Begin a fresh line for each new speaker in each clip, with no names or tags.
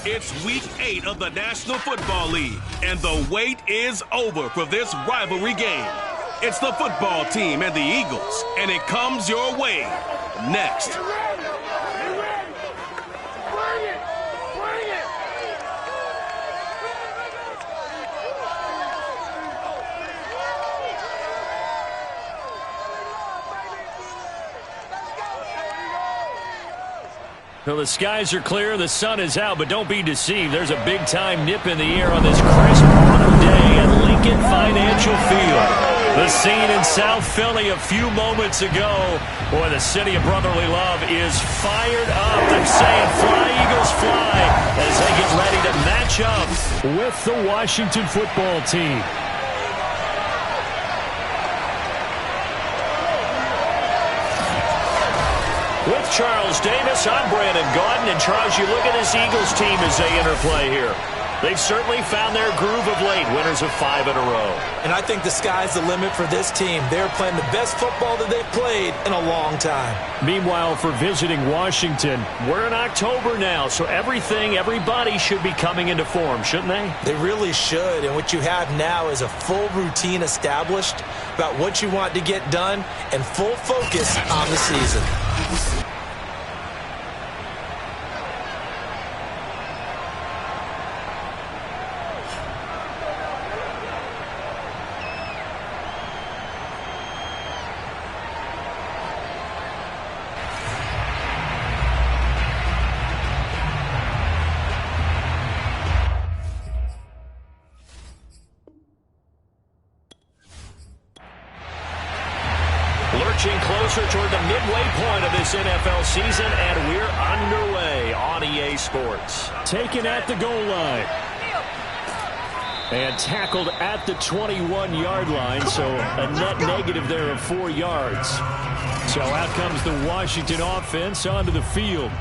It's Week 8 of the National Football League, and the wait is over for this rivalry game. It's the football team and the Eagles, and it comes your way next.
Well, the skies are clear, the sun is out, but don't be deceived. There's a big-time nip in the air on this crisp autumn day at Lincoln Financial Field. The scene in South Philly a few moments ago. Boy, the city of brotherly love is fired up. They're saying, "Fly, Eagles, fly," as they get ready to match up with the Washington football team. With Charles Davis, I'm Brandon Gaudin. And Charles, you look at this Eagles team as they interplay here. They've certainly found their groove of late, winners of 5 in a row.
And I think the sky's the limit for this team. They're playing the best football that they've played in a long time.
Meanwhile, for visiting Washington, we're in October now, so everybody should be coming into form, shouldn't they?
They really should. And what you have now is a full routine established about what you want to get done and full focus on the season.
Lurching closer toward the midway point of this NFL season, and we're underway on EA Sports. Taken at the goal line. And tackled at the 21-yard line, so a net negative there of 4 yards. So out comes the Washington offense onto the field.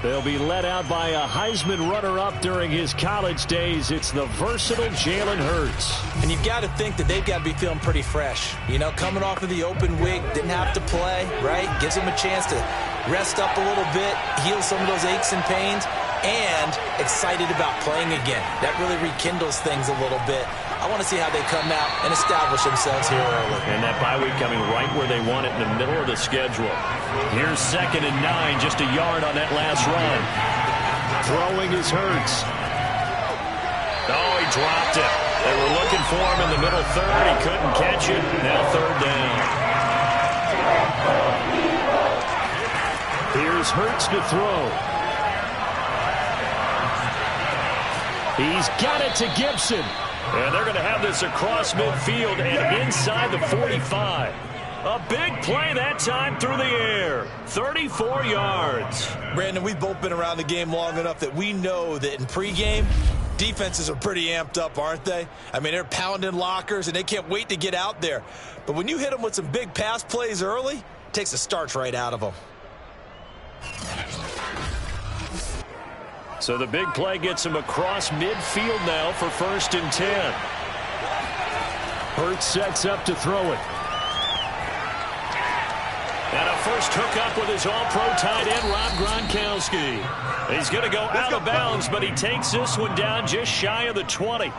They'll be led out by a Heisman runner-up during his college days. It's the versatile Jalen Hurts.
And you've got to think that they've got to be feeling pretty fresh. You know, coming off of the open week, didn't have to play, right? Gives them a chance to rest up a little bit, heal some of those aches and pains, and excited about playing again. That really rekindles things a little bit. I want to see how they come out and establish themselves here early.
And that bye week coming right where they want it, in the middle of the schedule. Here's 2nd and 9, just a yard on that last run. Throwing is Hurts. Oh, he dropped it. They were looking for him in the middle third. He couldn't catch it. Now 3rd down. Here's Hurts to throw. He's got it to Gibson. And they're going to have this across midfield and inside the 45. A big play that time through the air. 34 yards.
Brandon, we've both been around the game long enough that we know that in pregame, defenses are pretty amped up, aren't they? I mean, they're pounding lockers, and they can't wait to get out there. But when you hit them with some big pass plays early, it takes the starch right out of them.
So the big play gets him across midfield now for 1st and 10. Hurts sets up to throw it. And a first hookup with his all-pro tight end, Rob Gronkowski. He's going to go out of bounds, but he takes this one down just shy of the 20.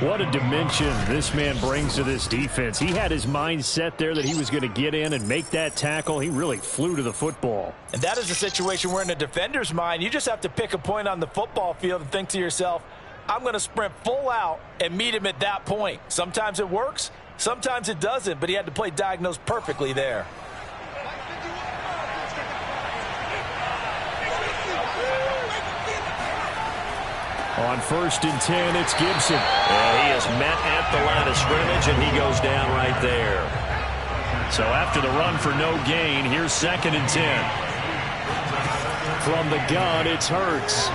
What a dimension this man brings to this defense. He had his mind set there that he was going to get in and make that tackle. He really flew to the football.
And that is a situation where in a defender's mind, you just have to pick a point on the football field and think to yourself, I'm going to sprint full out and meet him at that point. Sometimes it works, sometimes it doesn't, but he had to play diagnose perfectly there.
On 1st and 10, it's Gibson. And he is met at the line of scrimmage, and he goes down right there. So after the run for no gain, here's 2nd and 10. From the gun, it's Hurts.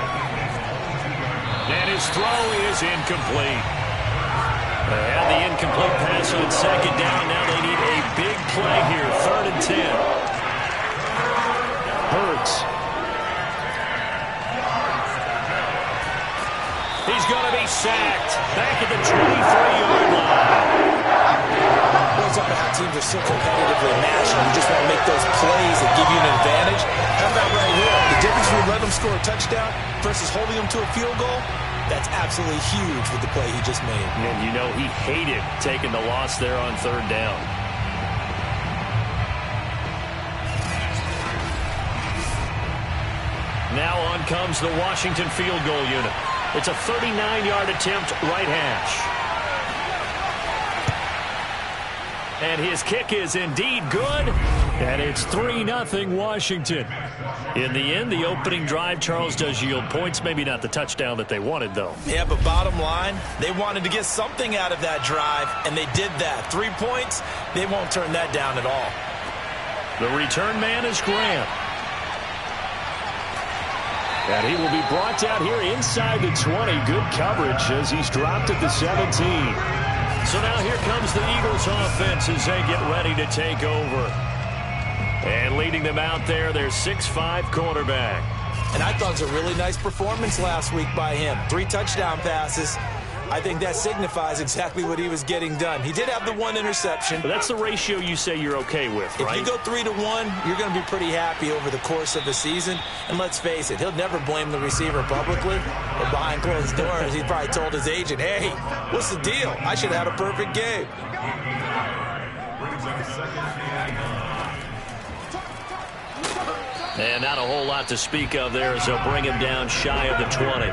And his throw is incomplete. They had the incomplete pass on 2nd down. Now they need a big play here, 3rd and 10. Hurts. He's going to be sacked back at the 23-yard line.
Well, it's a about how teams are so competitively matched, and you just want to make those plays that give you an advantage. How about right here? The difference between letting them score a touchdown versus holding them to a field goal, that's absolutely huge with the play he just made.
And you know he hated taking the loss there on third down. Now on comes the Washington field goal unit. It's a 39-yard attempt, right hash. And his kick is indeed good. And it's 3-0 Washington. In the end, the opening drive, Charles, does yield points. Maybe not the touchdown that they wanted, though.
Yeah, but bottom line, they wanted to get something out of that drive, and they did that. 3 points, they won't turn that down at all.
The return man is Graham. And he will be brought down here inside the 20. Good coverage as he's dropped at the 17. So now here comes the Eagles offense as they get ready to take over. And leading them out there, their 6'5" quarterback.
And I thought it was a really nice performance last week by him. 3 touchdown passes. I think that signifies exactly what he was getting done. He did have the 1 interception.
But that's the ratio you say you're okay with, right?
If you go 3-1, you're going to be pretty happy over the course of the season. And let's face it, he'll never blame the receiver publicly. But behind closed doors, he probably told his agent, hey, what's the deal? I should have had a perfect game.
And not a whole lot to speak of there as they'll bring him down shy of the 20.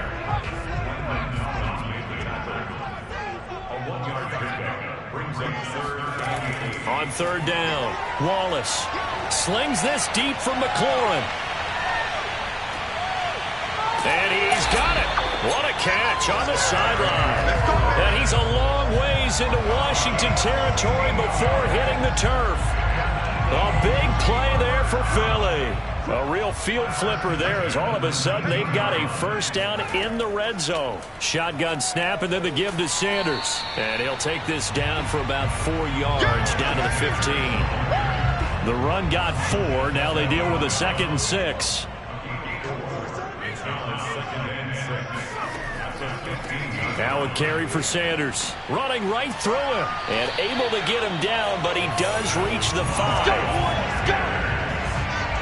On third down, Wallace slings this deep from McLaurin. And he's got it. What a catch on the sideline. And he's a long ways into Washington territory before hitting the turf. A big play there for Philly. A real field flipper there as all of a sudden they've got a first down in the red zone. Shotgun snap and then the give to Sanders. And he'll take this down for about 4 yards down to the 15. The run got 4. Now they deal with a 2nd and 6. Now a carry for Sanders. Running right through him. And able to get him down, but he does reach the 5.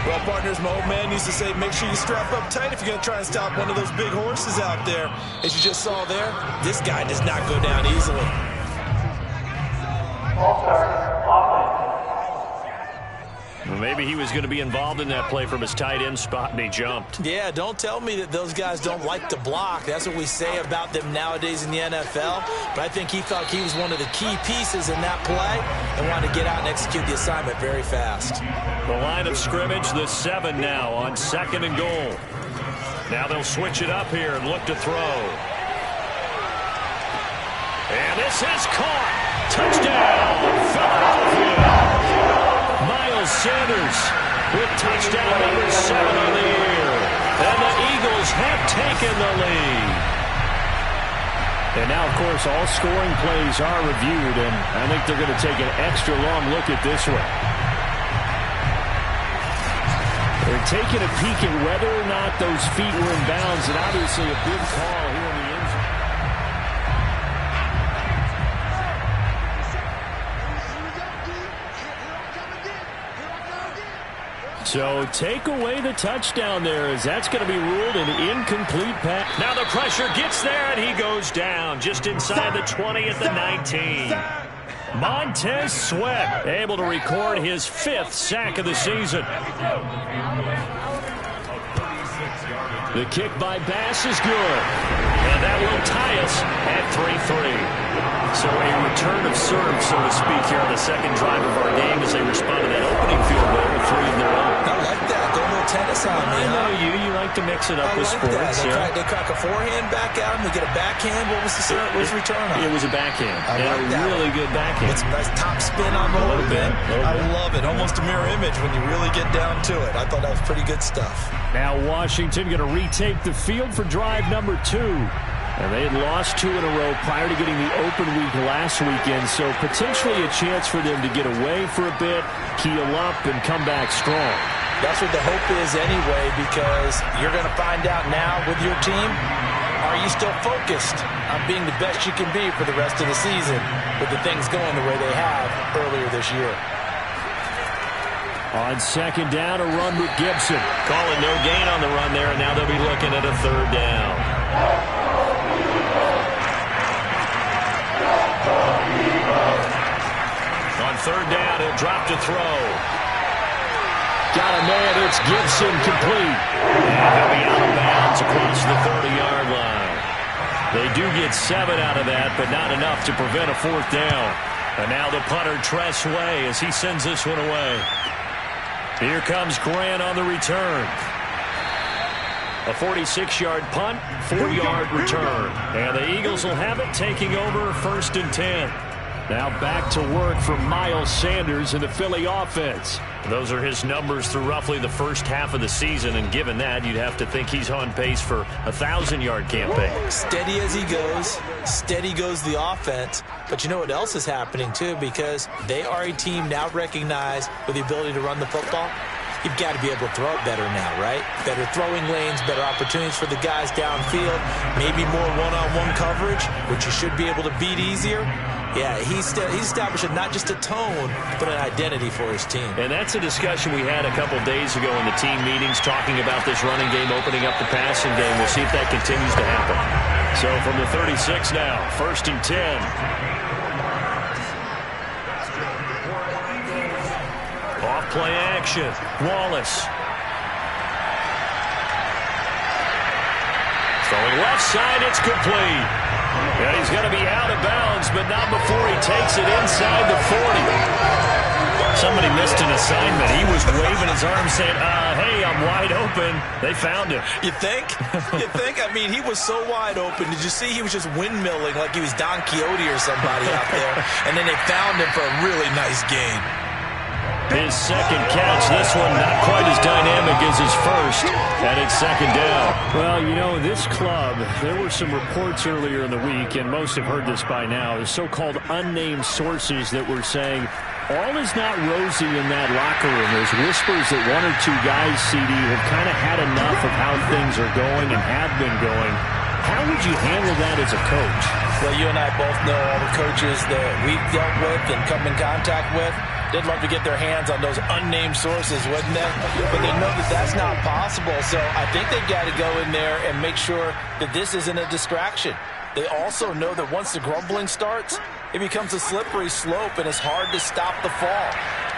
Well, partners, my old man used to say, make sure you strap up tight if you're going to try and stop one of those big horses out there. As you just saw there, this guy does not go down easily.
Well, maybe he was going to be involved in that play from his tight end spot, and he jumped.
Yeah, don't tell me that those guys don't like to block. That's what we say about them nowadays in the NFL. But I think he thought he was one of the key pieces in that play and wanted to get out and execute the assignment very fast.
The line of scrimmage, the 7 now on 2nd and goal. Now they'll switch it up here and look to throw. And this is caught. Touchdown, Philadelphia. Miles Sanders with touchdown number 7 on the year. And the Eagles have taken the lead. And now, of course, all scoring plays are reviewed, and I think they're going to take an extra long look at this one. They're taking a peek at whether or not those feet were in bounds, and obviously a big call here in the end zone. So take away the touchdown there, as that's going to be ruled an incomplete pass. Now the pressure gets there, and he goes down just inside the 20 at the 19. Montez Sweat able to record his 5th sack of the season. The kick by Bass is good. And that will tie us at 3-3. So a return of serve, so to speak, here on the 2nd drive of our game as they respond to that opening field goal with 3 of their own.
I like that. Go a little tennis on me.
I know you. You like to mix it up with sports.
They crack a forehand back out and we get a backhand. What was the return on?
It was a backhand.
I like that.
Really good backhand.
It's a nice top spin on the whole thing. I love it. Almost a mirror image when you really get down to it. I thought that was pretty good stuff.
Now Washington going to retake the field for drive number 2. And they had lost 2 in a row prior to getting the open week last weekend, so potentially a chance for them to get away for a bit, keel up, and come back strong.
That's what the hope is anyway, because you're going to find out now with your team, are you still focused on being the best you can be for the rest of the season with the things going the way they have earlier this year?
On second down, a run with Gibson. Calling no gain on the run there, and now they'll be looking at a third down. On third down, he'll drop to throw. Got a man, it's Gibson, complete. And he'll be out of bounds across the 30-yard line. They do get 7 out of that, but not enough to prevent a fourth down. And now the punter, Tress Way, as he sends this one away. Here comes Grant on the return. A 46-yard punt, 4-yard return. And the Eagles will have it, taking over 1st and 10. Now back to work for Miles Sanders in the Philly offense. Those are his numbers through roughly the first half of the season, and given that, you'd have to think he's on pace for a 1,000-yard campaign.
Steady as he goes, steady goes the offense. But you know what else is happening, too, because they are a team now recognized with the ability to run the football. You've got to be able to throw it better now, right? Better throwing lanes, better opportunities for the guys downfield, maybe more one-on-one coverage, which you should be able to beat easier. Yeah, he's establishing not just a tone, but an identity for his team.
And that's a discussion we had a couple days ago in the team meetings, talking about this running game opening up the passing game. We'll see if that continues to happen. So from the 36 now, 1st and 10. Off play action. Wallace. Throwing left side, it's complete. Yeah, he's going to be out of bounds, but not before he takes it inside the 40. Somebody missed an assignment. He was waving his arms saying, hey, I'm wide open. They found him.
You think? You think? I mean, he was so wide open. Did you see he was just windmilling like he was Don Quixote or somebody out there? And then they found him for a really nice gain.
His second catch, this one not quite as dynamic as his first, and it's second down. Well, you know, this club, there were some reports earlier in the week, and most have heard this by now, the so-called unnamed sources that were saying all is not rosy in that locker room. There's whispers that one or two guys, CD, have kind of had enough of how things are going and have been going. How would you handle that as a coach?
Well, you and I both know all the coaches that we've dealt with and come in contact with. They'd love to get their hands on those unnamed sources, wouldn't they? But they know that that's not possible. So I think they've got to go in there and make sure that this isn't a distraction. They also know that once the grumbling starts, it becomes a slippery slope, and it's hard to stop the fall.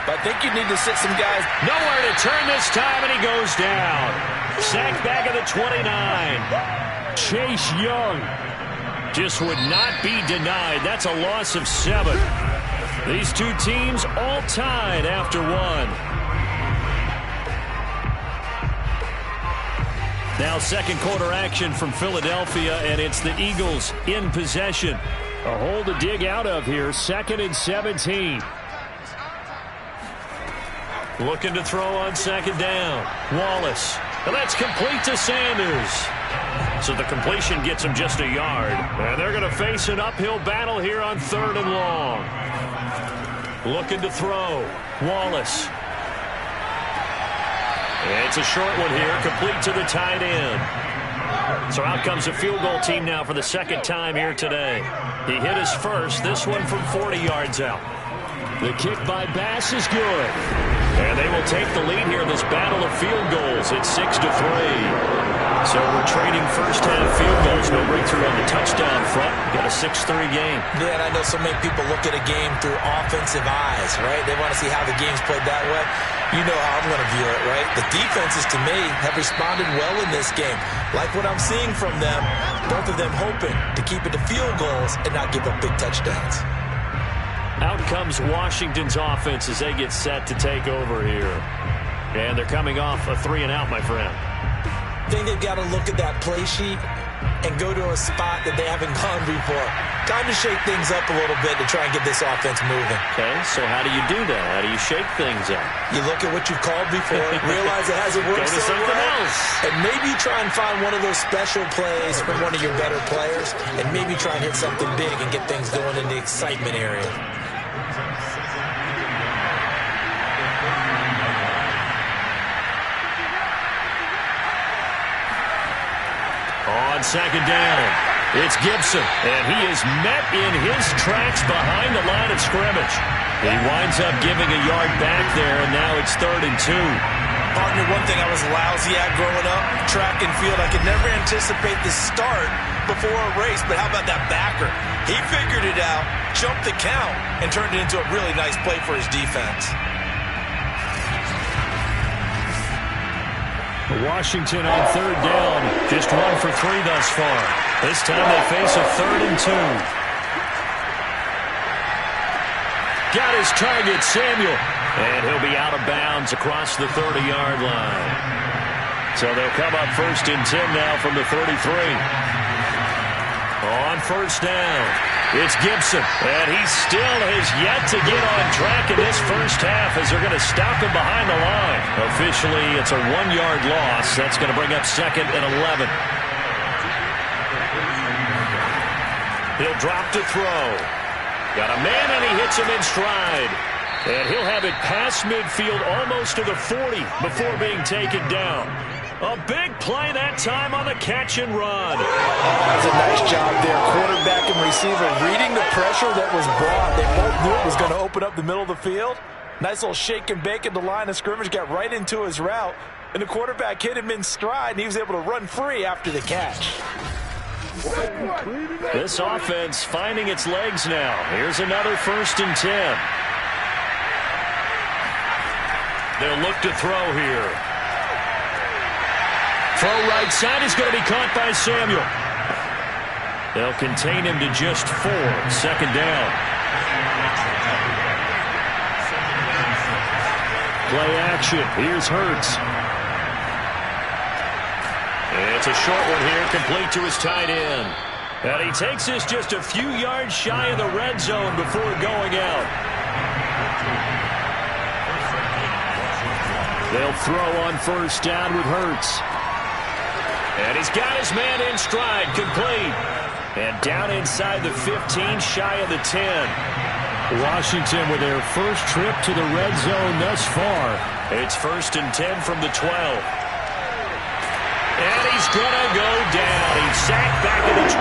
But I think you need to sit some guys.
Nowhere to turn this time, and he goes down. Sacked back at the 29. Chase Young just would not be denied. That's a loss of 7. These two teams all tied after 1. Now second quarter action from Philadelphia, and it's the Eagles in possession. A hole to dig out of here, 2nd and 17. Looking to throw on 2nd down. Wallace. And that's complete to Sanders. So the completion gets him just a yard. And they're going to face an uphill battle here on 3rd and long. Looking to throw. Wallace. It's a short one here, complete to the tight end. So out comes a field goal team now for the 2nd time here today. He hit his first, this one from 40 yards out. The kick by Bass is good. And they will take the lead here in this battle of field goals. It's 6-3. So we're trading first half field goals. No breakthrough on the touchdown front. Got a 6-3 game.
Yeah, and I know so many people look at a game through offensive eyes, right? They want to see how the game's played that way. You know how I'm going to view it, right? The defenses, to me, have responded well in this game. Like what I'm seeing from them, both of them hoping to keep it to field goals and not give up big touchdowns.
Out comes Washington's offense as they get set to take over here. And they're coming off a 3-and-out, my friend.
I think they've got to look at that play sheet and go to a spot that they haven't gone before. Time to shake things up a little bit to try and get this offense moving.
Okay, so how do you do that? How do you shake things up?
You look at what you've called before, realize it hasn't worked
so
well,
else.
and maybe try and find one of those special plays from one of your better players, and maybe try and hit something big and get things going in the excitement area.
On second down. It's Gibson, and he is met in his tracks behind the line of scrimmage. He winds up giving a yard back there, and now it's 3rd and 2.
Partner, one thing I was lousy at growing up, track and field, I could never anticipate the start before a race, but how about that backer? He figured it out, jumped the count, and turned it into a really nice play for his defense.
Washington on 3rd down, just 1 for 3 thus far. This time they face a 3rd and 2. Got his target, Samuel. And he'll be out of bounds across the 30-yard line. So they'll come up 1st and 10 now from the 33. On 1st down, it's Gibson. And he still has yet to get on track in this first half as they're going to stop him behind the line. Officially, it's a 1-yard loss. That's going to bring up 2nd and 11. He'll drop to throw. Got a man, and he hits him in stride. And he'll have it past midfield almost to the 40 before being taken down. A big play that time on the catch and run.
Oh, that was a nice job there. Quarterback and receiver reading the pressure that was brought. They both knew it was going to open up the middle of the field. Nice little shake and bake at the line of scrimmage. Got right into his route. And the quarterback hit him in stride, and he was able to run free after the catch.
This offense finding its legs now. Here's another 1st and 10. They'll look to throw here. Throw right side is going to be caught by Samuel. They'll contain him to just 4. 2nd down. Play action. Here's Hurts. It's a short one here, complete to his tight end. And he takes this just a few yards shy of the red zone before going out. They'll throw on 1st down with Hurts. And he's got his man in stride, complete. And down inside the 15, shy of the 10. Washington with their first trip to the red zone thus far. It's 1st and 10 from the 12. And he's going to go down. He's sacked back at the 24.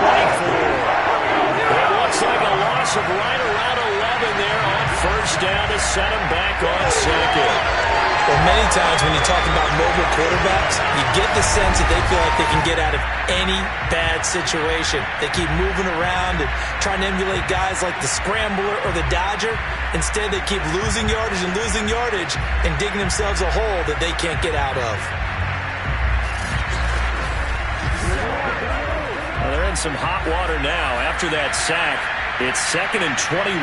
It looks like a loss of right around 11 there on 1st down to set him back on 2nd.
Well, many times when you talk about mobile quarterbacks, you get the sense that they feel like they can get out of any bad situation. They keep moving around and trying to emulate guys like the Scrambler or the Dodger. Instead, they keep losing yardage and digging themselves a hole that they can't get out of.
Well, they're in some hot water now. After that sack, it's 2nd and 21.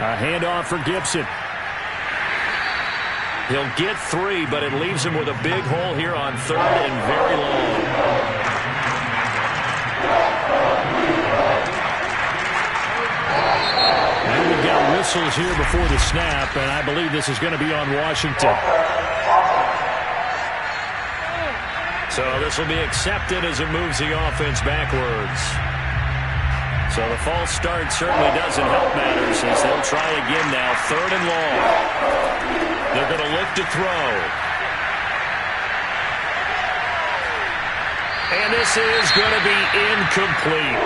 A handoff for Gibson. He'll get 3, but it leaves him with a big hole here on 3rd and very long. And we've got whistles here before the snap, and I believe this is going to be on Washington. So this will be accepted as it moves the offense backwards. So the false start certainly doesn't help matters as they'll try again now. 3rd and long. They're going to look to throw. And this is going to be incomplete.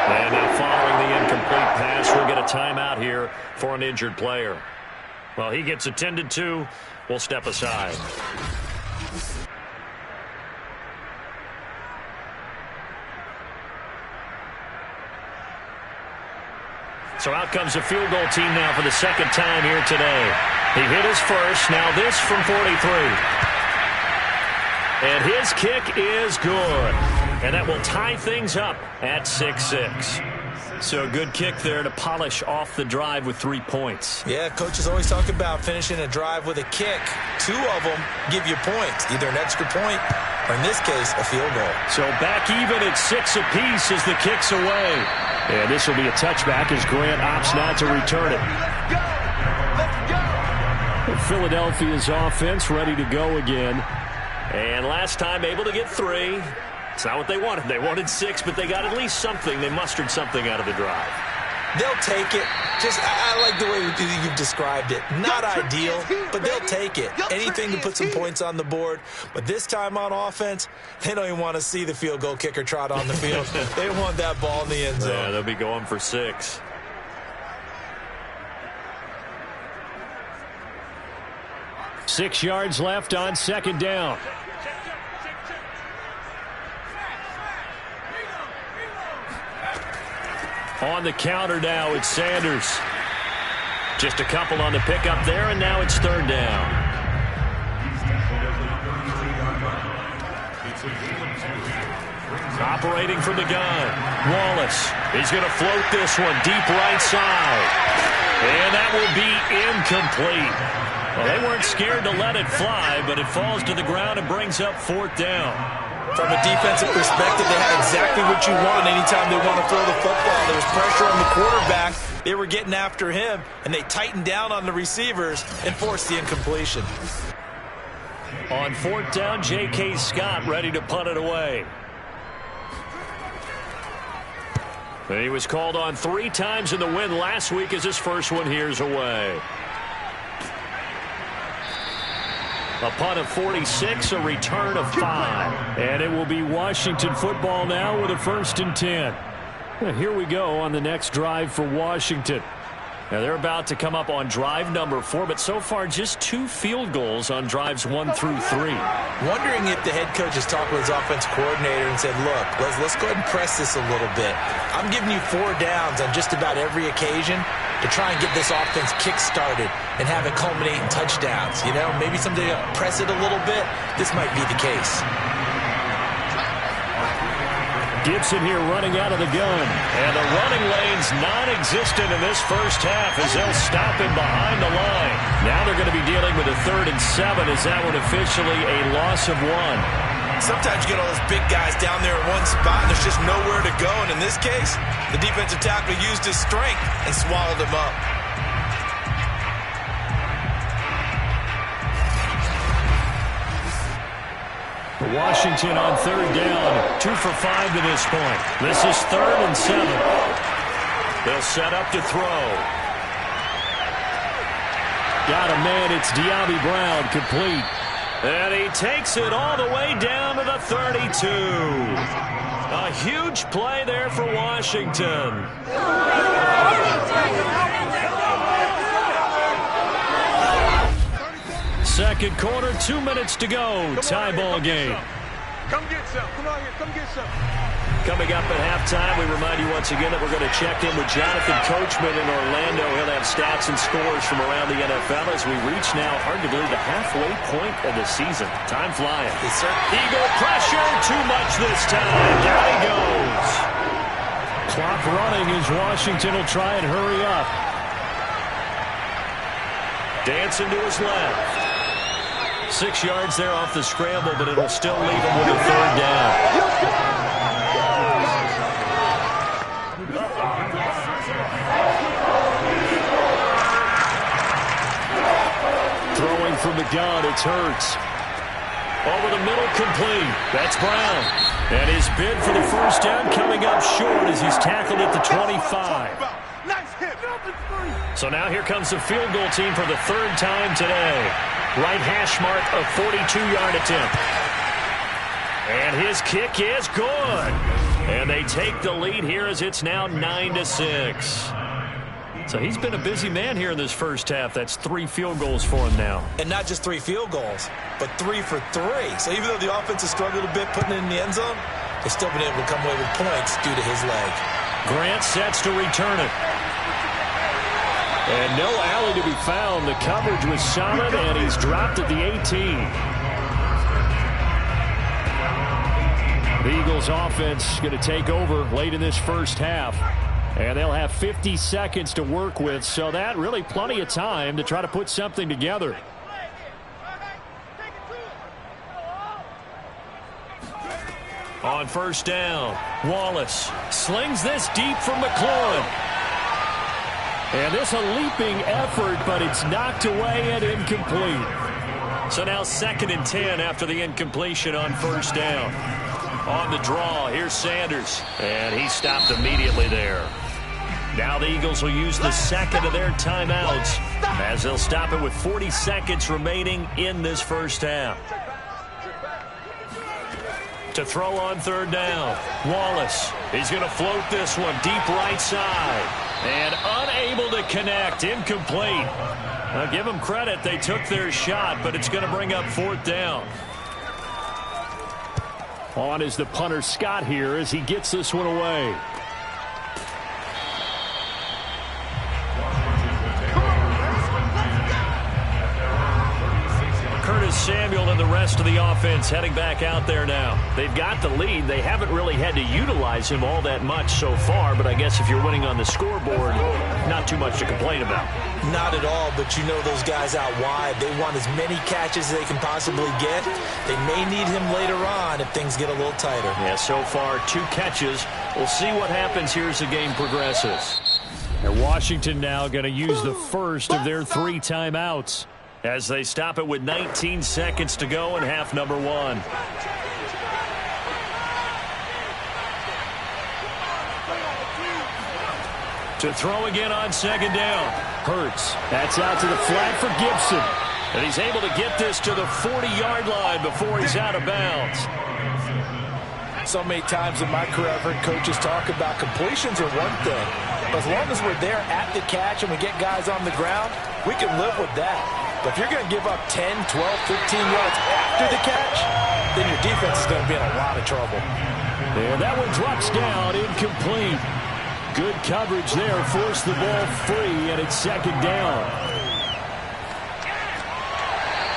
And now following the incomplete pass, we'll get a timeout here for an injured player. Well, he gets attended to. We'll step aside. So out comes the field goal team now for the 2nd time here today. He hit his first, now this from 43. And his kick is good. And that will tie things up at 6-6. So a good kick there to polish off the drive with 3 points.
Yeah, coaches always talk about finishing a drive with a kick. 2 of them give you points, either an extra point or, in this case, a field goal.
So back even at 6 apiece as the kick's away. And this will be a touchback as Grant opts not to return it. Philadelphia's offense ready to go again. And last time able to get 3. It's not what they wanted. They wanted 6, but they got at least something. They mustered something out of the drive.
They'll take it. I like the way you've described it. Not ideal, but they'll take it. Anything to put some points on the board. But this time on offense, they don't even want to see the field goal kicker trot on the field. They want that ball in the end zone.
Yeah, they'll be going for 6. Six yards left on second down. On the counter now, it's Sanders. Just a couple on the pickup there, and now it's third down. Operating from the gun, Wallace. He's going to float this one deep right side. And that will be incomplete. Well, they weren't scared to let it fly, but it falls to the ground and brings up fourth down.
From a defensive perspective, they had exactly what you want anytime they want to throw the football. There was pressure on the quarterback. They were getting after him, and they tightened down on the receivers and forced the incompletion.
On fourth down, J.K. Scott ready to punt it away. And he was called on 3 times in the win last week as his first one here's away. A punt of 46, a return of 5. And it will be Washington football now with a 1st and 10. Well, here we go on the next drive for Washington. Now they're about to come up on drive number 4, but so far just 2 field goals on drives 1 through 3.
Wondering if the head coach has talked with his offense coordinator and said, look, let's go ahead and press this a little bit. I'm giving you 4 downs on just about every occasion to try and get this offense kick-started and have it culminate in touchdowns. You know, maybe someday press it a little bit. This might be the case.
Gibson here running out of the gun. And the running lane's non-existent in this first half as they'll stop him behind the line. Now they're going to be dealing with a 3rd and 7 as that one officially a loss of 1.
Sometimes you get all those big guys down there in one spot and there's just nowhere to go. And in this case, the defensive tackle used his strength and swallowed him up.
Washington on 3rd down, 2 for 5 to this point. This is 3rd and 7. They'll set up to throw. Got a man, it's De'Ami Brown, complete. And he takes it all the way down to the 32. A huge play there for Washington. Second quarter, 2 minutes to go. Tie ball game.
Come get some. Come on here. Come get some.
Coming up at halftime, we remind you once again that we're going to check in with Jonathan Coachman in Orlando. He'll have stats and scores from around the NFL as we reach now, hard to believe, the halfway point of the season. Time flying.
Yes, sir.
Eagle pressure, too much this time. Down he goes. Clock running as Washington will try and hurry up. Dancing to his left. 6 yards there off the scramble, but it'll still leave him with a 3rd down. Throwing from the gun, it's Hurts. Over the middle, complete. That's Brown. And his bid for the 1st down coming up short as he's tackled at the 25. So now here comes the field goal team for the 3rd time today. Right hash mark of 42-yard attempt. And his kick is good. And they take the lead here as it's now 9-6. So he's been a busy man here in this first half. That's 3 field goals for him now.
And not just 3 field goals, but 3 for 3. So even though the offense has struggled a bit putting it in the end zone, they've still been able to come away with points due to his leg.
Grant sets to return it. And no alley to be found. The coverage was solid, and he's dropped at the 18. The Eagles offense going to take over late in this first half. And they'll have 50 seconds to work with, so that really plenty of time to try to put something together. On 1st down, Wallace slings this deep from McLaurin. And this a leaping effort, but it's knocked away and incomplete. So now 2nd and 10 after the incompletion on 1st down. On the draw, here's Sanders. And he stopped immediately there. Now the Eagles will use the second of their timeouts as they'll stop it with 40 seconds remaining in this first half. To throw on third down, Wallace. He's going to float this one deep right side. And unable to connect, incomplete. Now give them credit, they took their shot, but it's going to bring up fourth down. On is the punter Scott here as he gets this one away. Samuel and the rest of the offense heading back out there now. They've got the lead. They haven't really had to utilize him all that much so far, but I guess if you're winning on the scoreboard, not too much to complain about.
Not at all, but you know those guys out wide, they want as many catches as they can possibly get. They may need him later on if things get a little tighter.
Yeah, so far 2 catches. We'll see what happens here as the game progresses. And Washington now going to use the first of their 3 timeouts as they stop it with 19 seconds to go in half number 1. To throw again on second down. Hurts. That's out to the flat for Gibson. And he's able to get this to the 40-yard line before he's out of bounds.
So many times in my career I've heard coaches talk about completions are one thing. But as long as we're there at the catch and we get guys on the ground, we can live with that. But if you're going to give up 10, 12, 15 yards after the catch, then your defense is going to be in a lot of trouble.
And that one drops down, incomplete. Good coverage there, forced the ball free, and it's second down.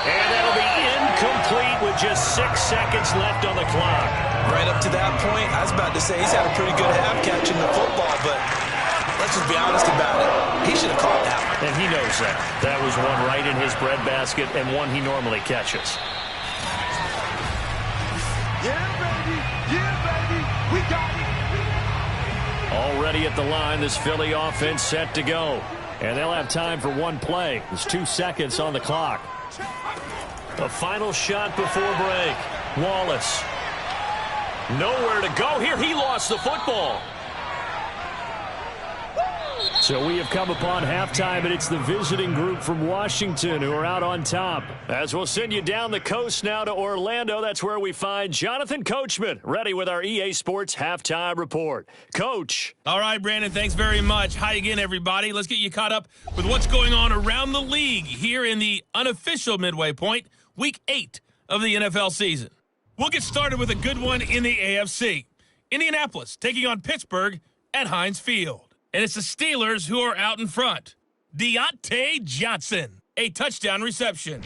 And that'll be incomplete with just 6 seconds left on the clock.
Right up to that point, I was about to say he's had a pretty good half catching the football, but let's just be honest about it. He should have caught that one.
And he knows that. That was one right in his breadbasket and one he normally catches.
Yeah, baby. Yeah, baby. We got it.
Already at the line, this Philly offense set to go. And they'll have time for one play. There's 2 seconds on the clock. The final shot before break. Wallace. Nowhere to go here. He lost the football. So we have come upon halftime, and it's the visiting group from Washington who are out on top. As we'll send you down the coast now to Orlando, that's where we find Jonathan Coachman, ready with our EA Sports Halftime Report. Coach.
All right, Brandon, thanks very much. Hi again, everybody. Let's get you caught up with what's going on around the league here in the unofficial midway point, Week 8 of the NFL season. We'll get started with a good one in the AFC. Indianapolis taking on Pittsburgh at Heinz Field. And it's the Steelers who are out in front. Deontay Johnson, a touchdown reception.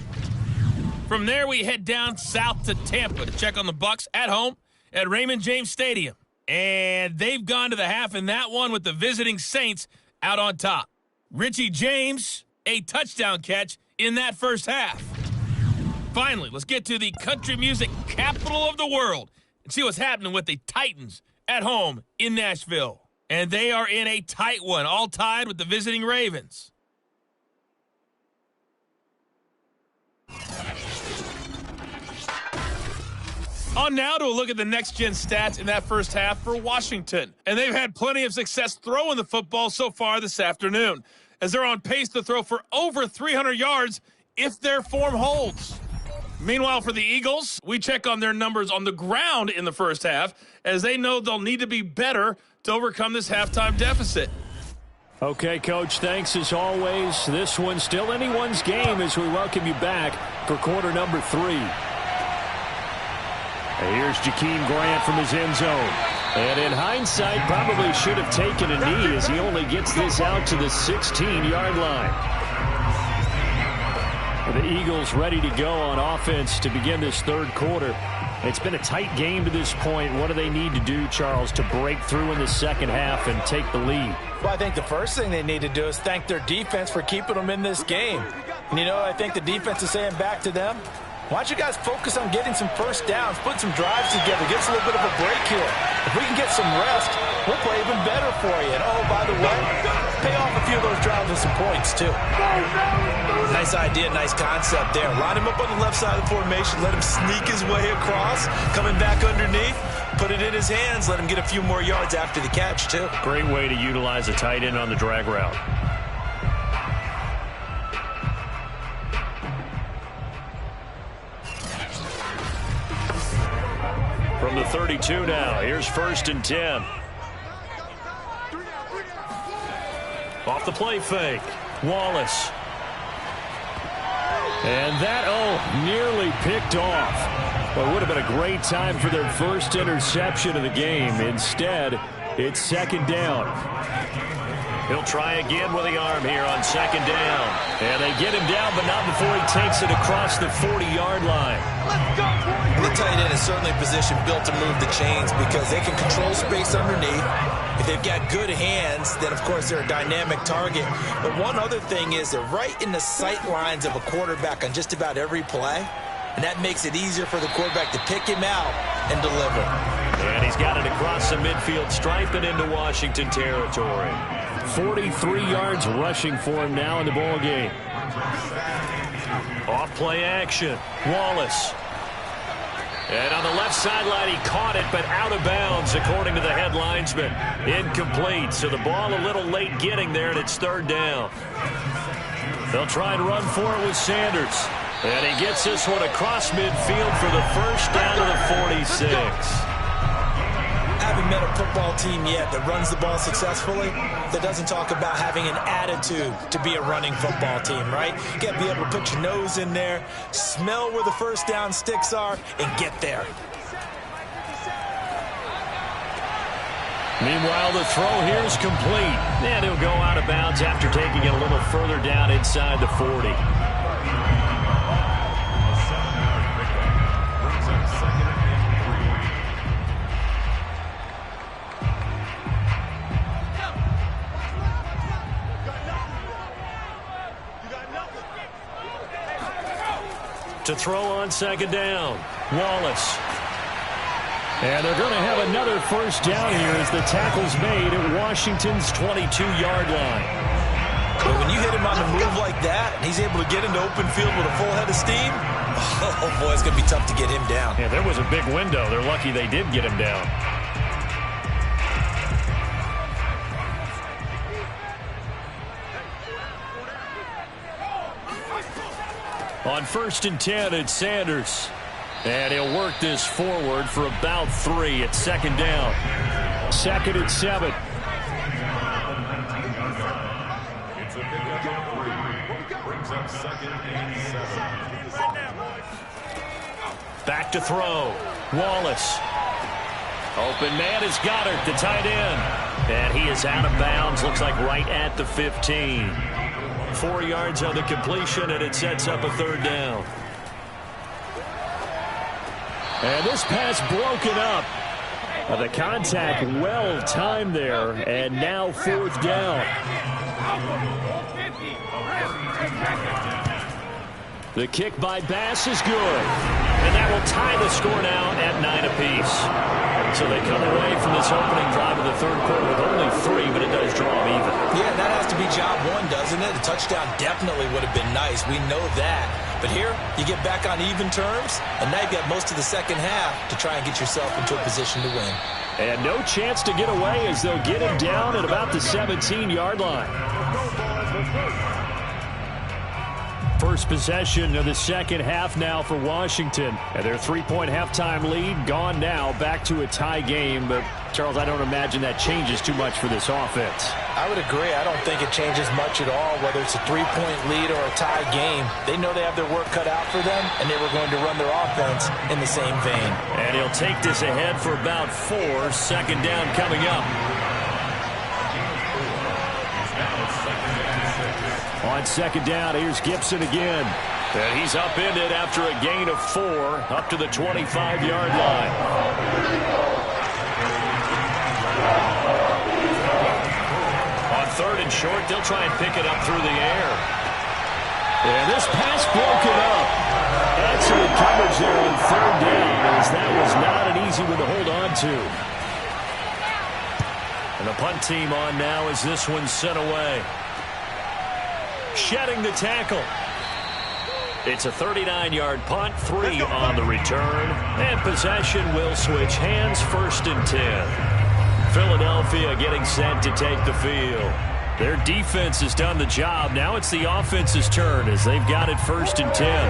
From there, we head down south to Tampa to check on the Bucs at home at Raymond James Stadium. And they've gone to the half in that one with the visiting Saints out on top. Richie James, a touchdown catch in that first half. Finally, let's get to the country music capital of the world and see what's happening with the Titans at home in Nashville. And they are in a tight one, all tied with the visiting Ravens. On now to a look at the next-gen stats in that first half for Washington. And they've had plenty of success throwing the football so far this afternoon, as they're on pace to throw for over 300 yards if their form holds. Meanwhile, for the Eagles, we check on their numbers on the ground in the first half, as they know they'll need to be better to overcome this halftime deficit.
Okay, Coach, thanks as always. This one's still anyone's game as we welcome you back for quarter number 3. And here's Jakeem Grant from his end zone. And in hindsight, probably should have taken a knee as he only gets this out to the 16-yard line. The Eagles ready to go on offense to begin this third quarter. It's been a tight game to this point. What do they need to do, Charles, to break through in the second half and take the lead?
Well, I think the first thing they need to do is thank their defense for keeping them in this game. And, you know, I think the defense is saying back to them, Why don't you guys focus on getting some first downs, put some drives together, get us a little bit of a break here. If we can get some rest, we'll play even better for you. And, oh, by the way, pay off a few of those drives with some points, too. Nice idea, nice concept there. Line him up on the left side of the formation, let him sneak his way across, coming back underneath, put it in his hands, let him get a few more yards after the catch, too.
Great way to utilize a tight end on the drag route. From the 32 now, here's 1st and 10. Off the play fake, Wallace. And that, nearly picked off. Well, it would have been a great time for their first interception of the game. Instead, it's 2nd down. He'll try again with the arm here on 2nd down. And they get him down, but not before he takes it across the 40-yard line.
The tight end is certainly a position built to move the chains because they can control space underneath. If they've got good hands, then, of course, they're a dynamic target. But one other thing is they're right in the sight lines of a quarterback on just about every play. And that makes it easier for the quarterback to pick him out and deliver.
And he's got it across the midfield stripe and into Washington territory. 43 yards rushing for him now in the ball game. Off play action, Wallace. And on the left sideline, he caught it, but out of bounds, according to the head linesman. Incomplete, so the ball a little late getting there, and it's 3rd down. They'll try and run for it with Sanders. And he gets this one across midfield for the first down to the 46.
I haven't met a football team yet that runs the ball successfully that doesn't talk about having an attitude to be a running football team, right? You got to be able to put your nose in there, smell where the first down sticks are, and get there.
Meanwhile, the throw here is complete. And he'll go out of bounds after taking it a little further down inside the 40. To throw on 2nd down, Wallace. And they're going to have another first down here as the tackle's made at Washington's 22-yard line.
But when you hit him on the move like that, and he's able to get into open field with a full head of steam, oh boy, it's going to be tough to get him down.
Yeah, there was a big window. They're lucky they did get him down. On 1st and 10, it's Sanders. And he'll work this forward for about 3 at 2nd down. 2nd and 7.
It's a pickup of 3. Brings up 2nd and 7.
Back to throw. Wallace. Open man is Goddard, the tight end. And he is out of bounds. Looks like right at the 15. 4 yards on the completion, and it sets up a 3rd down. And this pass broken up. The contact well timed there, and now 4th down. The kick by Bass is good. And that will tie the score now at 9 apiece. So they come away from this opening drive of the 3rd quarter with only 3, but it does draw them even.
Yeah, that has to be job 1, doesn't it? A touchdown definitely would have been nice. We know that. But here, you get back on even terms, and now you've got most of the second half to try and get yourself into a position to win.
And no chance to get away as they'll get him down at about the 17-yard line. First possession of the second half now for Washington. And their 3-point halftime lead gone now, back to a tie game. But, Charles, I don't imagine that changes too much for this offense.
I would agree. I don't think it changes much at all, whether it's a 3-point lead or a tie game. They know they have their work cut out for them, and they were going to run their offense in the same vein.
And he'll take this ahead for about 4. 2nd down coming up. On 2nd down, here's Gibson again. And he's upended after a gain of 4 up to the 25-yard line. On 3rd and short, they'll try and pick it up through the air. And this pass broken up. Excellent coverage there on third down, as that was not an easy one to hold on to. And the punt team on now as this one's sent away. Shedding the tackle. It's a 39-yard punt, 3 on the return, and possession will switch hands, 1st and 10. Philadelphia getting set to take the field. Their defense has done the job. Now it's the offense's turn as they've got it 1st and 10.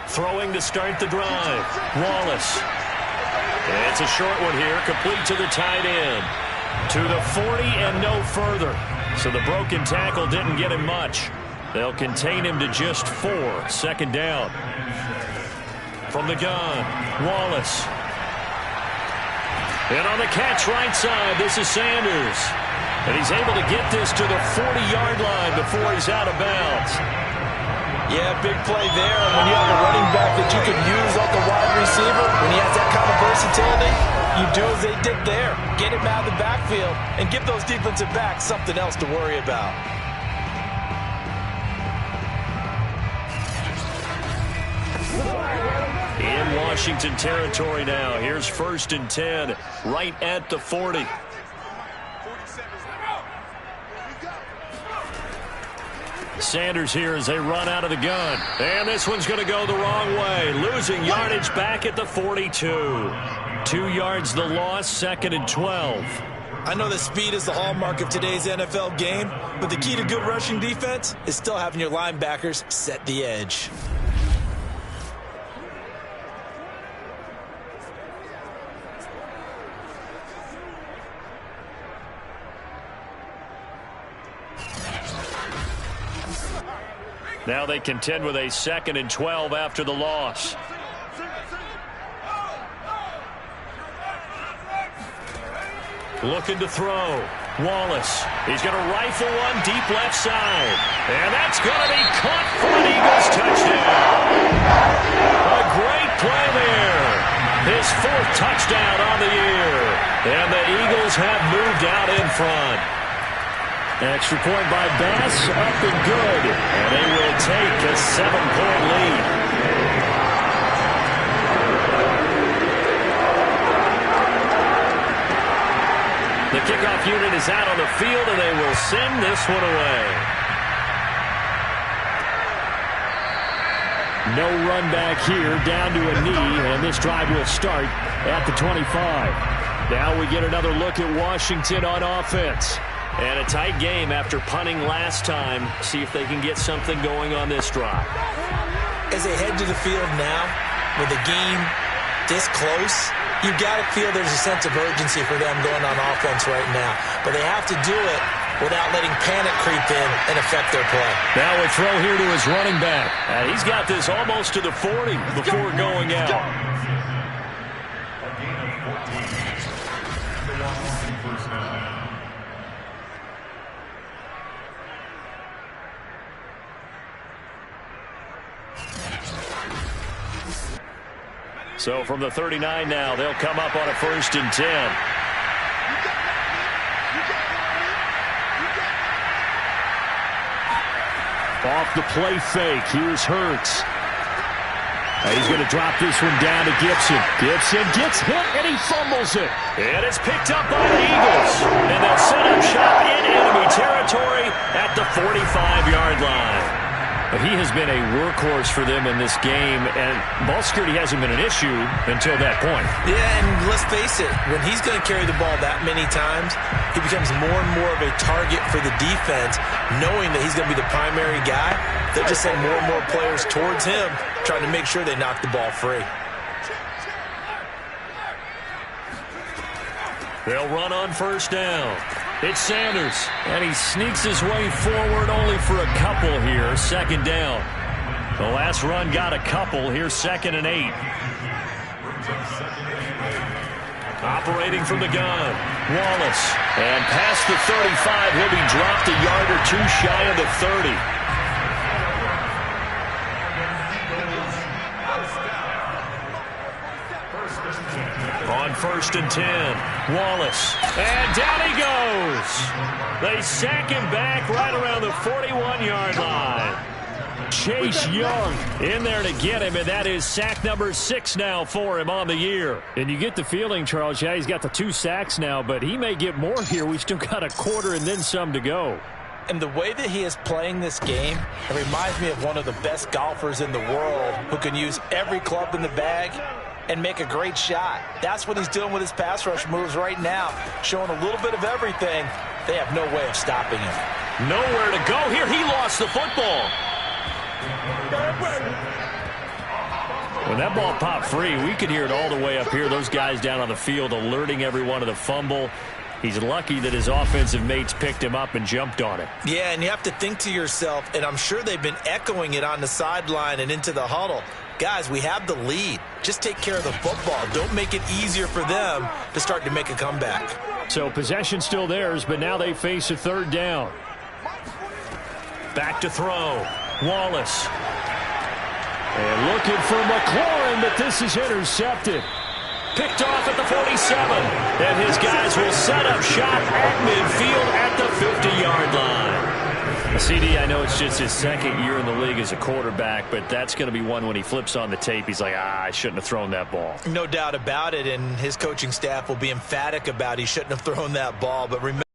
Throwing to start the drive. Wallace. It's a short one here, complete to the tight end. To the 40 and no further. So the broken tackle didn't get him much. They'll contain him to just 4. 2nd down. From the gun, Wallace. And on the catch right side, this is Sanders. And he's able to get this to the 40-yard line before he's out of bounds.
Yeah, big play there. And when you have a running back that you can use like a wide receiver, when he has that kind of versatility, you do as they did there. Get him out of the backfield and give those defensive backs something else to worry about.
In Washington territory now. Here's 1st and 10, right at the 40. Sanders here as they run out of the gun. And this one's going to go the wrong way. Losing yardage back at the 42. 2 yards the loss, 2nd and 12.
I know that speed is the hallmark of today's NFL game, but the key to good rushing defense is still having your linebackers set the edge.
Now they contend with a 2nd and 12 after the loss. Looking to throw. Wallace. He's going to rifle one deep left side. And that's going to be caught for an Eagles touchdown. A great play there. His 4th touchdown on the year. And the Eagles have moved out in front. Extra point by Bass, up and good. And they will take a 7-point lead. The kickoff unit is out on the field, and they will send this one away. No run back here, down to a knee, and this drive will start at the 25. Now we get another look at Washington on offense. And a tight game after punting last time. See if they can get something going on this drive.
As they head to the field now, with the game this close, you've got to feel there's a sense of urgency for them going on offense right now. But they have to do it without letting panic creep in and affect their play.
Now a throw here to his running back. He's got this almost to the 40 before going out.
A gain of 14. The Washington first down.
So from the 39 now, they'll come up on a 1st and 10. Off the play fake, here's Hurts. He's going to drop this one down to Gibson. Gibson gets hit and he fumbles it. And it's picked up by the Eagles. And they'll set up shop in enemy territory at the 45-yard line. But he has been a workhorse for them in this game, and ball security hasn't been an issue until that point.
Yeah, and let's face it, when he's going to carry the ball that many times, he becomes more and more of a target for the defense, knowing that he's going to be the primary guy. They'll just send more and more players towards him, trying to make sure they knock the ball free.
They'll run on 1st down. It's Sanders, and he sneaks his way forward only for a couple here. 2nd down. The last run got a couple. Here's 2nd and 8. Operating from the gun, Wallace. And past the 35, he'll be dropped a yard or two shy of the 30.
First
On 1st and 10, Wallace. And down he goes. They sack him back right around the 41-yard line. Chase Young in there to get him, and that is sack number 6 now for him on the year. And you get the feeling, Charles, yeah, he's got the 2 sacks now, but he may get more here. We've still got a quarter and then some to go.
And the way that he is playing this game, it reminds me of one of the best golfers in the world who can use every club in the bag and make a great shot. That's what he's doing with his pass rush moves right now, showing a little bit of everything. They have no way of stopping him.
Nowhere to go here. He lost the football. When that ball popped free, we could hear it all the way up here. Those guys down on the field alerting everyone of the fumble. He's lucky that his offensive mates picked him up and jumped on it.
Yeah, and you have to think to yourself, and I'm sure they've been echoing it on the sideline and into the huddle. Guys, we have the lead. Just take care of the football. Don't make it easier for them to start to make a comeback.
So possession still theirs, but now they face a 3rd down. Back to throw. Wallace. And looking for McLaurin, but this is intercepted. Picked off at the 47. And his guys will set up shop at midfield at the 50-yard line. CD, I know it's just his 2nd year in the league as a quarterback, but that's going to be one when he flips on the tape. He's like, I shouldn't have thrown that ball.
No doubt about it, and his coaching staff will be emphatic about he shouldn't have thrown that ball. But remember,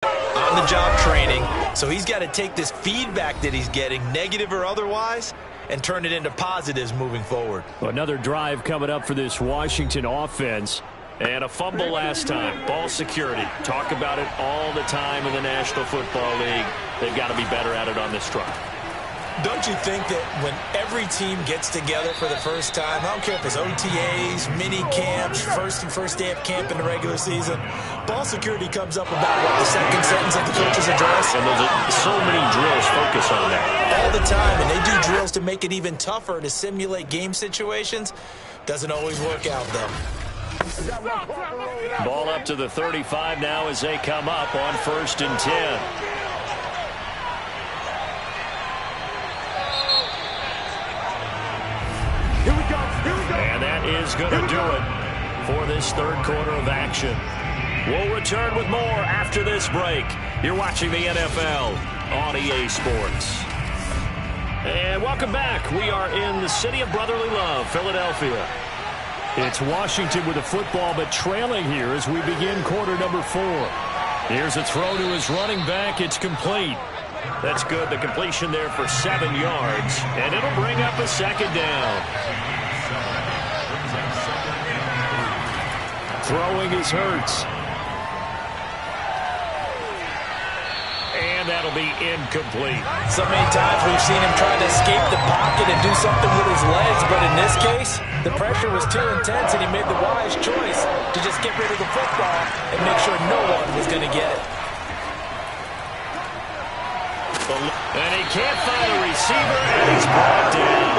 on-the-job training, so he's got to take this feedback that he's getting, negative or otherwise, and turn it into positives moving forward.
Well, another drive coming up for this Washington offense. And a fumble last time. Ball security. Talk about it all the time in the National Football League. They've got to be better at it on this drive.
Don't you think that when every team gets together for the first time, I don't care if it's OTAs, mini camps, first day of camp in the regular season, ball security comes up about, what, the 2nd sentence of the coach's address?
And there's so many drills focus on that.
All the time, and they do drills to make it even tougher to simulate game situations. Doesn't always work out, though.
Ball up to the 35 now as they come up on 1st and 10. And that is going to do it for this 3rd quarter of action. We'll return with more after this break. You're watching the NFL on EA Sports. And welcome back. We are in the city of brotherly love, Philadelphia. It's Washington with the football, but trailing here as we begin quarter number 4. Here's a throw to his running back. It's complete. That's good. The completion there for 7 yards, and it'll bring up a 2nd down. Throwing is Hurts. And that'll be incomplete.
So many times we've seen him try to escape the pocket and do something with his legs, but in this case, the pressure was too intense, and he made the wise choice to just get rid of the football and make sure no one was going to get it.
And he can't find a receiver, and he's brought down.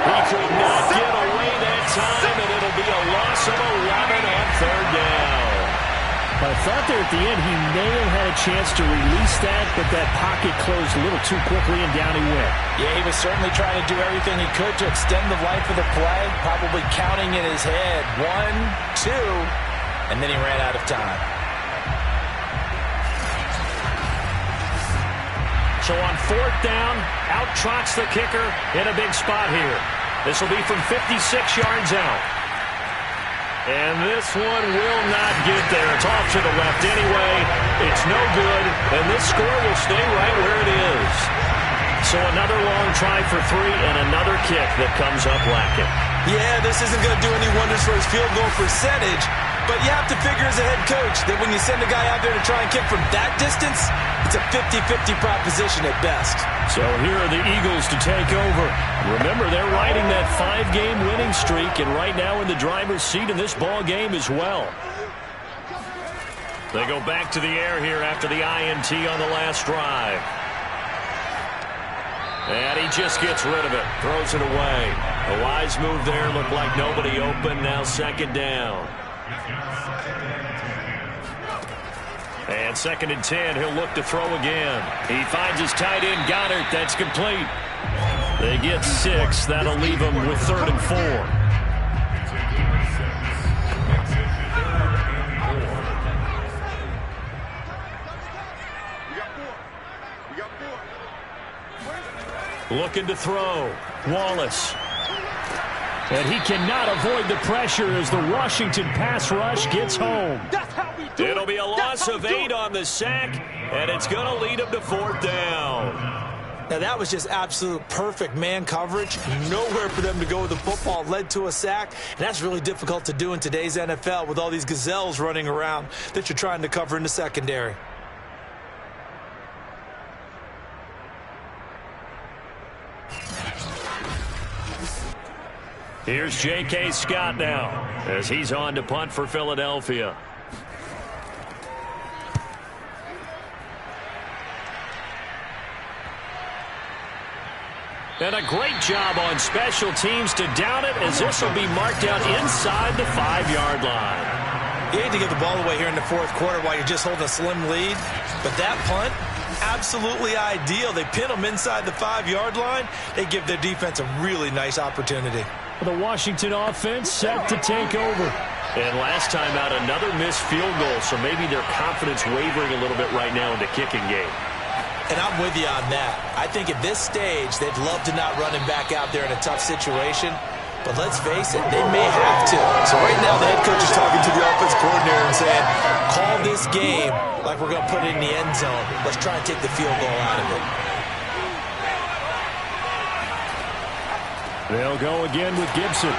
He could not get away that time, and it'll be a loss of 11 on 3rd down. I thought there at the end he may have had a chance to release that, but that pocket closed a little too quickly, and down he went.
Yeah, he was certainly trying to do everything he could to extend the life of the play, probably counting in his head 1, 2, and then he ran out of time.
So on 4th down, out trots the kicker in a big spot here. This will be from 56 yards out. And this one will not get there. It's off to the left anyway. It's no good, and this score will stay right where it is. So another long try for 3 and another kick that comes up lacking.
Yeah, this isn't going to do any wonders for his field goal percentage, but you have to figure as a head coach that when you send a guy out there to try and kick from that distance, it's a 50-50 proposition at best.
So here are the Eagles to take over. Remember, they're riding that 5-game winning streak, and right now in the driver's seat in this ball game as well. They go back to the air here after the INT on the last drive. And he just gets rid of it, throws it away. A wise move there, looked like nobody open, now 2nd down. And 2nd and 10, he'll look to throw again. He finds his tight end, Goddard, that's complete. They get 6, that'll leave him with 3rd and 4. Looking to throw. Wallace. And he cannot avoid the pressure as the Washington pass rush gets home. It'll be a loss of 8 on the sack, and it's going to lead him to 4th down.
Now, that was just absolute perfect man coverage. Nowhere for them to go with the football. Led to a sack, and that's really difficult to do in today's NFL with all these gazelles running around that you're trying to cover in the secondary.
Here's J.K. Scott now as he's on to punt for Philadelphia. And a great job on special teams to down it as this will be marked out inside the 5-yard line.
You hate to give the ball away here in the 4th quarter while you're just holding a slim lead, but that punt, absolutely ideal. They pin them inside the 5-yard line. They give their defense a really nice opportunity.
The Washington offense set to take over. And last time out, another missed field goal, so maybe their confidence wavering a little bit right now in the kicking game.
And I'm with you on that. I think at this stage, they'd love to not run him back out there in a tough situation. But let's face it, they may have to. So right now, the head coach is talking to the offense coordinator and saying, call this game like we're going to put it in the end zone. Let's try and take the field goal out of it.
They'll go again with Gibson.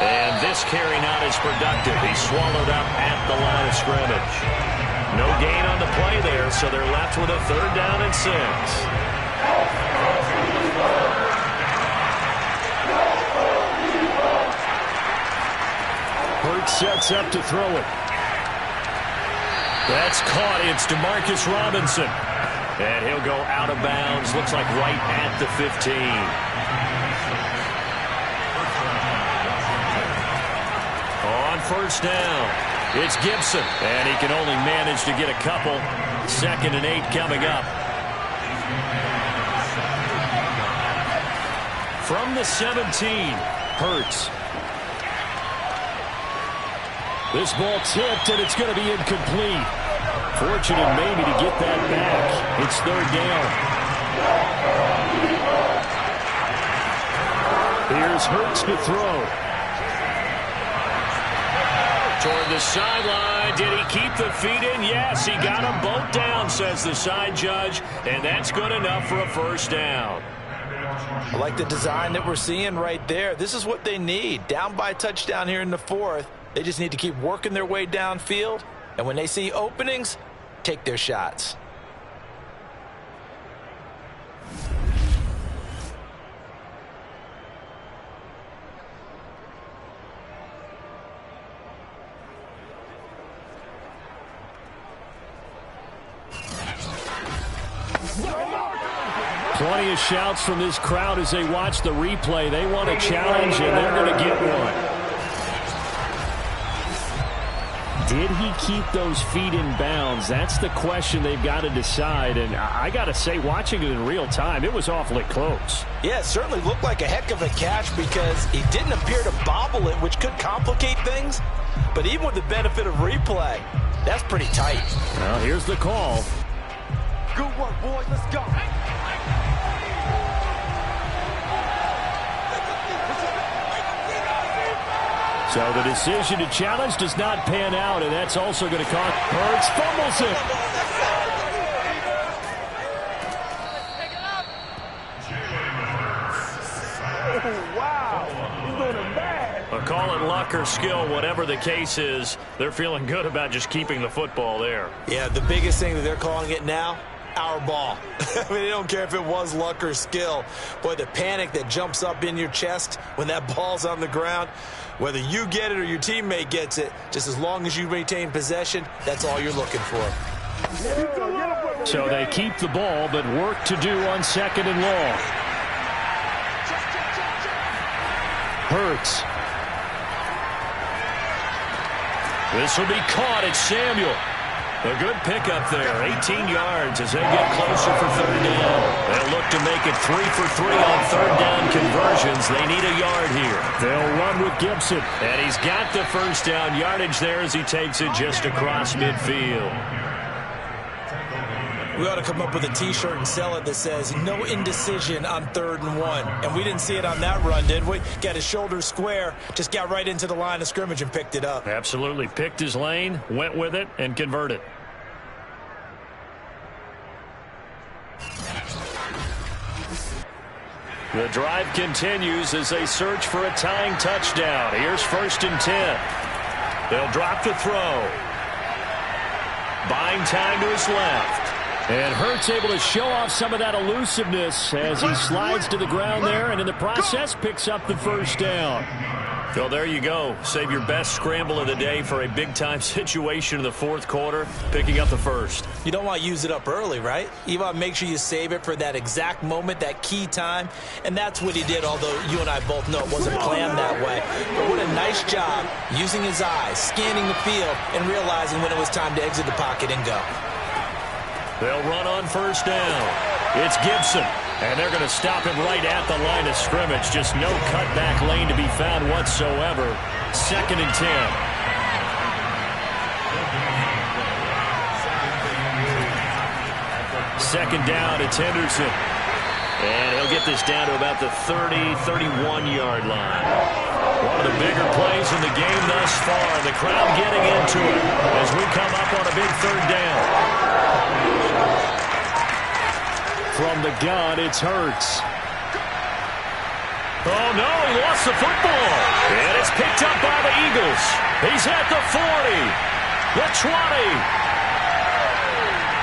And this carry not as productive. He's swallowed up at the line of scrimmage. No gain on the play there, so they're left with a 3rd down and 6. Hurts sets up to throw it. That's caught. It's DeMarcus Robinson. And he'll go out of bounds. Looks like right at the 15. On 1st down, it's Gibson, and he can only manage to get a couple. 2nd and 8 coming up. From the 17, Hurts. This ball tipped, and it's going to be incomplete. Fortunate maybe to get that back. It's 3rd down. Here's Hurts to throw. Toward the sideline. Did he keep the feet in? Yes, he got them both down, says the side judge, and that's good enough for a 1st down.
I like the design that we're seeing right there. This is what they need. Down by a touchdown here in the 4th. They just need to keep working their way downfield, and when they see openings, take their shots.
Plenty of shouts from this crowd as they watch the replay. They want a challenge, and they're going to get one. Did he keep those feet in bounds? That's the question they've got to decide. And I got to say, watching it in real time, it was awfully close.
Yeah, it certainly looked like a heck of a catch because he didn't appear to bobble it, which could complicate things. But even with the benefit of replay, that's pretty tight.
Well, here's the call.
Good work, boys. Let's go.
So the decision to challenge does not pan out, and that's also going to cost. Hurts fumbles it.
Oh, wow. He's doing it bad.
Call it luck or skill, whatever the case is, they're feeling good about just keeping the football there.
Yeah, the biggest thing that they're calling it now, our ball. I mean, they don't care if it was luck or skill. Boy, the panic that jumps up in your chest when that ball's on the ground, whether you get it or your teammate gets it, just as long as you maintain possession, that's all you're looking for.
So they keep the ball, but work to do on 2nd and long. Hurts. This will be caught. It's Samuel. A good pickup there, 18 yards as they get closer for 3rd down. They'll look to make it 3 for 3 on 3rd down conversions. They need a yard here. They'll run with Gibson. And he's got the 1st down yardage there as he takes it just across midfield.
We ought to come up with a T-shirt and sell it that says, no indecision on 3rd and 1. And we didn't see it on that run, did we? Got his shoulders square, just got right into the line of scrimmage and picked it up.
Absolutely. Picked his lane, went with it, and converted. The drive continues as they search for a tying touchdown. Here's 1st and 10. They'll drop the throw. Buying time to his left. And Hurts able to show off some of that elusiveness as he slides to the ground there and in the process picks up the 1st down. So there you go. Save your best scramble of the day for a big-time situation in the 4th quarter, picking up the 1st.
You don't want to use it up early, right? You want to make sure you save it for that exact moment, that key time. And that's what he did, although you and I both know it wasn't planned that way. But what a nice job using his eyes, scanning the field, and realizing when it was time to exit the pocket and go.
They'll run on 1st down. It's Gibson, and they're going to stop him right at the line of scrimmage. Just no cutback lane to be found whatsoever. 2nd and 10. Second down, it's Henderson. And he'll get this down to about the 30, 31-yard line. One of the bigger plays in the game thus far. The crowd getting into it as we come up on a big 3rd down. From the gun, it's Hurts. Oh, no, he lost the football. And it's picked up by the Eagles. He's at the 40, the 20.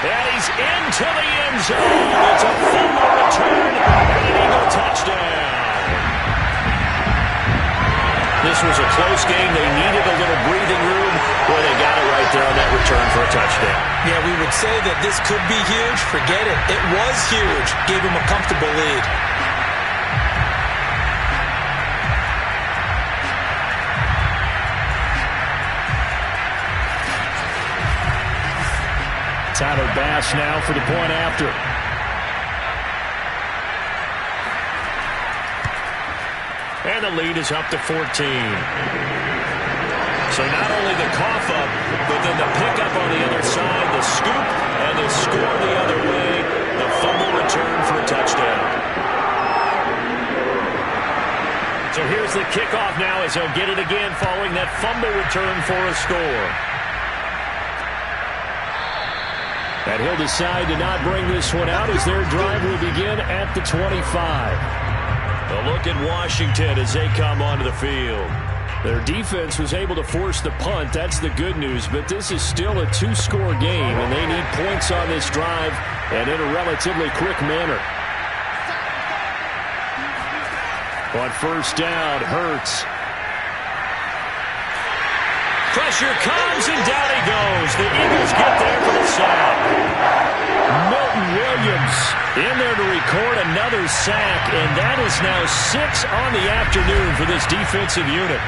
And he's into the end zone. It's a fumble return and an Eagle touchdown. This was a close game. They needed a little breathing room. Boy, they got it right there on that return for a touchdown.
Yeah, we would say that this could be huge. Forget it. It was huge. Gave him a comfortable lead.
Tyler Bass now for the point after. And the lead is up to 14. So not only the cough up, but then the pickup on the other side, the scoop, and the score the other way. The fumble return for a touchdown. So here's the kickoff now as they'll get it again following that fumble return for a score. And he'll decide to not bring this one out as their drive will begin at the 25. A look at Washington as they come onto the field. Their defense was able to force the punt. That's the good news. But this is still a 2-score game, and they need points on this drive and in a relatively quick manner. On 1st down, Hurts. Pressure comes, and down he goes. The Eagles get there for the sack. Milton Williams in there to record another sack, and that is now 6 on the afternoon for this defensive unit.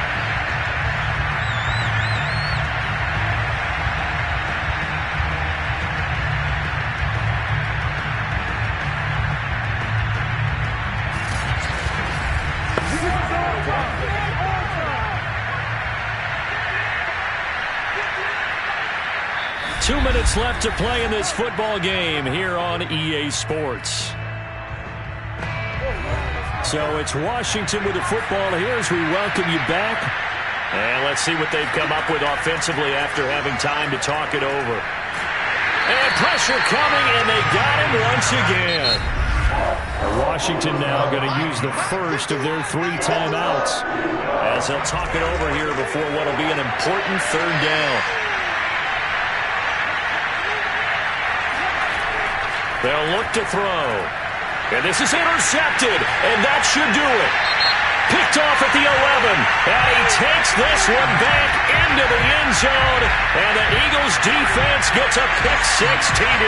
Two minutes left to play in this football game here on EA Sports. So it's Washington with the football here as we welcome you back. And let's see what they've come up with offensively after having time to talk it over. And pressure coming, and they got him once again. Washington now going to use the first of their 3 timeouts as they'll talk it over here before what will be an important 3rd down. They'll look to throw. And this is intercepted, and that should do it. Picked off at the 11, and he takes this one back into the end zone, and the Eagles defense gets a pick-6 TD.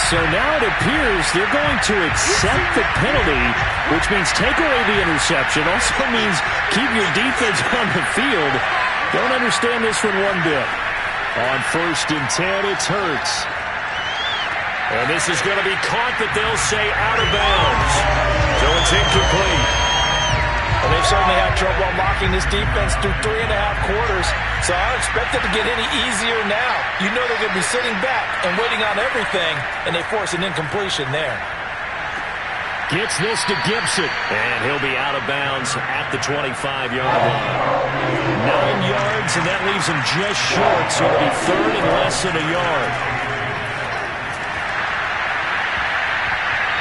So now it appears they're going to accept the penalty, which means take away the interception. Also means keep your defense on the field. Don't understand this one one bit. On 1st and 10, it's Hurts. And this is going to be caught, but they'll say out of bounds. So it's incomplete.
And they've certainly had trouble unlocking this defense through 3.5 quarters. So I don't expect it to get any easier now. You know they're going to be sitting back and waiting on everything, and they force an incompletion there.
Gets this to Gibson, and he'll be out of bounds at the 25-yard line. 9 yards, and that leaves him just short, so it'll be third and less than a yard.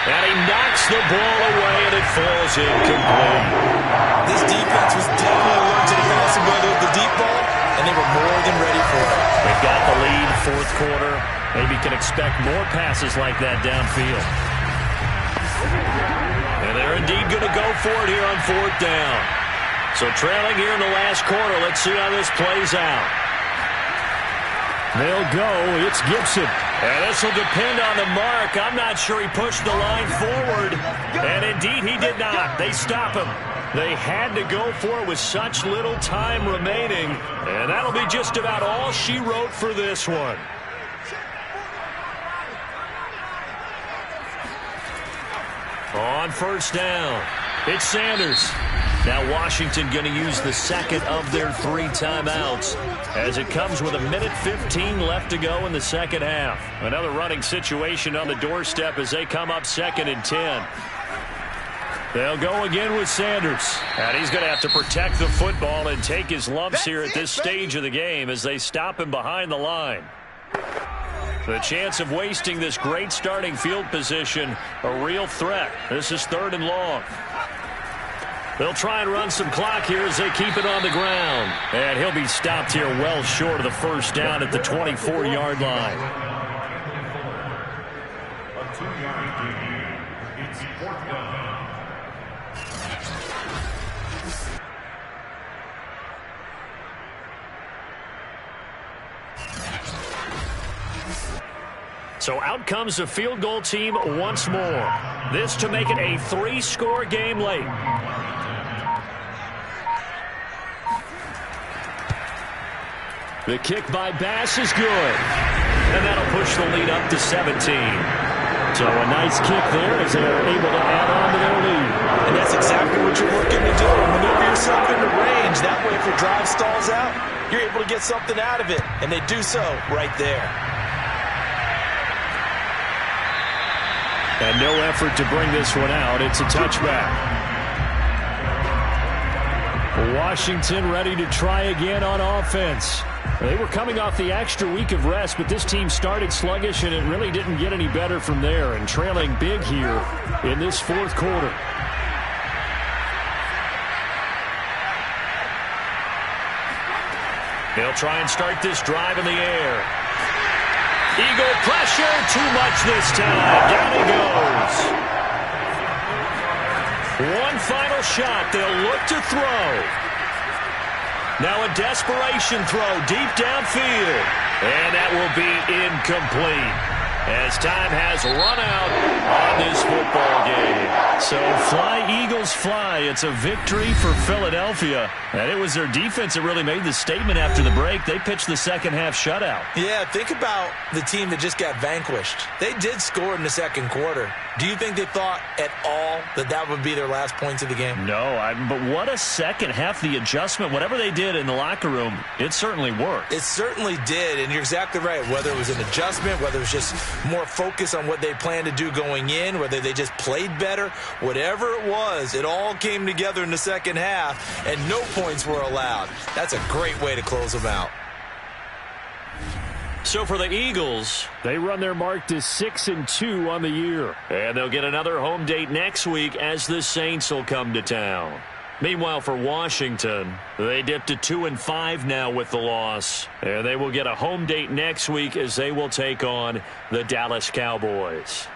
And he knocks the ball away, and it falls incomplete.
This defense was definitely alert to the possibility of the deep ball, and they were more than ready for it.
They've got the lead, fourth quarter. Maybe can expect more passes like that downfield. And they're indeed going to go for it here on fourth down. So trailing here in the last quarter. Let's see how this plays out. They'll go. It's Gibson. And this will depend on the mark. I'm not sure he pushed the line forward. And indeed he did not. They stop him. They had to go for it with such little time remaining. And that'll be just about all she wrote for this one. On first down, it's Sanders. Now Washington going to use the second of their 3 timeouts as it comes with 1:15 left to go in the second half. Another running situation on the doorstep as they come up 2nd and 10. They'll go again with Sanders. And he's going to have to protect the football and take his lumps here at this stage of the game as they stop him behind the line. The chance of wasting this great starting field position, a real threat. This is 3rd and long. They'll try and run some clock here as they keep it on the ground. And he'll be stopped here well short of the first down at the 24-yard line.
A 2-yard gain. It's 4th down.
So out comes the field goal team once more. This to make it a 3-score game late. The kick by Bass is good. And that'll push the lead up to 17. So a nice kick there as they are able to add on to their lead.
And that's exactly what you're looking to do. Maneuver yourself into range. That way if your drive stalls out, you're able to get something out of it. And they do so right there.
And no effort to bring this one out. It's a touchback. Washington ready to try again on offense. They were coming off the extra week of rest, but this team started sluggish, and it really didn't get any better from there, and trailing big here in this fourth quarter. They'll try and start this drive in the air. Eagle pressure, too much this time. Down he goes. One final shot. They'll look to throw. Now a desperation throw deep downfield. And that will be incomplete as time has run out on this football game. So fly, Eagles, fly. It's a victory for Philadelphia. And it was their defense that really made the statement after the break. They pitched the second half shutout.
Yeah, think about the team that just got vanquished. They did score in the second quarter. Do you think they thought at all that that would be their last points of the game?
No, but what a second half. The adjustment, whatever they did in the locker room, it certainly worked.
It certainly did, and you're exactly right. Whether it was an adjustment, whether it was just more focus on what they planned to do going in, whether they just played better, whatever it was, it all came together in the second half, and no points were allowed. That's a great way to close them out.
So for the Eagles, they run their mark to 6-2 on the year. And they'll get another home date next week as the Saints will come to town. Meanwhile, for Washington, they dip to 2-5 now with the loss. And they will get a home date next week as they will take on the Dallas Cowboys.